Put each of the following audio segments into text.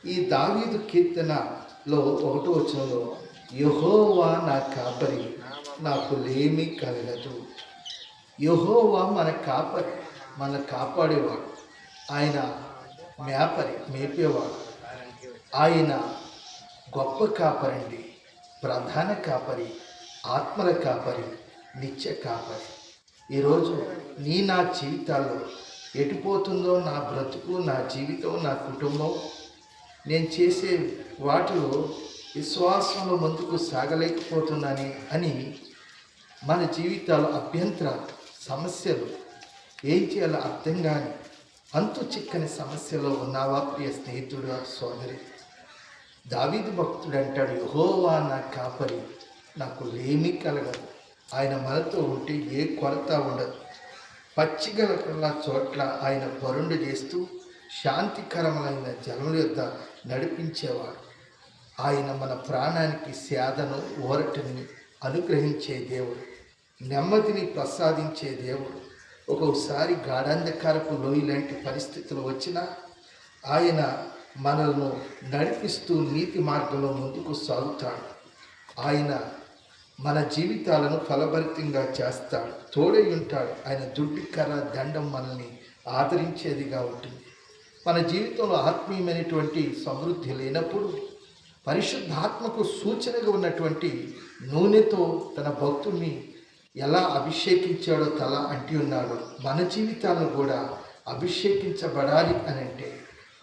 ఈ దావీదు కీర్తనలో ఒకటో వచనంలో యెహోవా నా కాపరి, నాకు లేమి కలగదు. యెహోవా మన కాపరి, మన కాపాడేవాడు. ఆయన మేపేవాడు. ఆయన గొప్ప కాపరండి, ప్రధాన కాపరి, ఆత్మల కాపరి, నిత్య కాపరి. ఈరోజు నా జీవితాల్లో ఎటుపోతుందో నా బ్రతుకు, నా జీవితం, నా కుటుంబం, నేను చేసే వాటిలో విశ్వాసంలో ముందుకు సాగలేకపోతున్నాను అని మన జీవితాలు అభ్యంతరాలు, సమస్యలు, ఏం చేయాలో అర్థం కాని అంతు చిక్కని సమస్యలో ఉన్నావా ప్రియ స్నేహితుడు, సోదరి? దావీదు భక్తుడు అంటాడు, యెహోవా నా కాపరి, నాకు లేమి కలగదు. ఆయన మనతో ఉంటే ఏ కొరత ఉండదు. పచ్చిగల చోట్ల ఆయన పరుండు చేస్తూ శాంతికరమైన జలముల యొద్ద నడిపించేవాడు. ఆయన మన ప్రాణానికి సేదను, ఊరటని అనుగ్రహించే దేవుడు, నెమ్మదిని ప్రసాదించే దేవుడు. ఒక్కొక్కసారి గాఢాంధకారపు లోయ లాంటి పరిస్థితులు వచ్చినా ఆయన మనల్ని నడిపిస్తూ నీతి మార్గంలో ముందుకు సాగుతాడు. ఆయన మన జీవితాలను ఫలభరితంగా చేస్తాడు, తోడై ఉంటాడు. ఆయన దుడ్డి కర్ర దండం మనల్ని ఆదరించేదిగా ఉంటుంది. మన జీవితంలో ఆత్మీయమైనటువంటి సమృద్ధి లేనప్పుడు పరిశుద్ధాత్మకు సూచనగా ఉన్నటువంటి నూనెతో తన భక్తుడిని ఎలా అభిషేకించాడో తల అంటి ఉన్నాడు. మన జీవితాలను కూడా అభిషేకించబడాలి అని అంటే,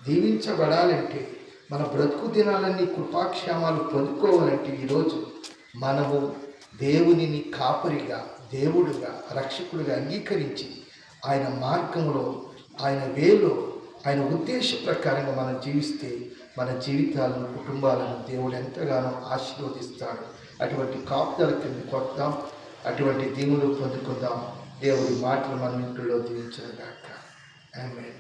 దీవించబడాలంటే, మన బ్రతుకు దినాలన్నీ కృపాక్షేమాలు పొందుకోవాలంటే ఈరోజు మనము దేవునిని కాపరిగా, దేవుడుగా, రక్షకుడిగా అంగీకరించి ఆయన మార్గంలో, ఆయన వేలో, ఆయన ఉద్దేశ ప్రకారంగా మనం జీవిస్తే మన జీవితాలను, కుటుంబాలను దేవుడు ఎంతగానో ఆశీర్వదిస్తాడు. అటువంటి కాపుదల కింద కొద్దాం, అటువంటి దీవులు పొందుకుందాం. దేవుడి మాటలు మన ఇంట్లో దీవించగాక. ఆమేన్.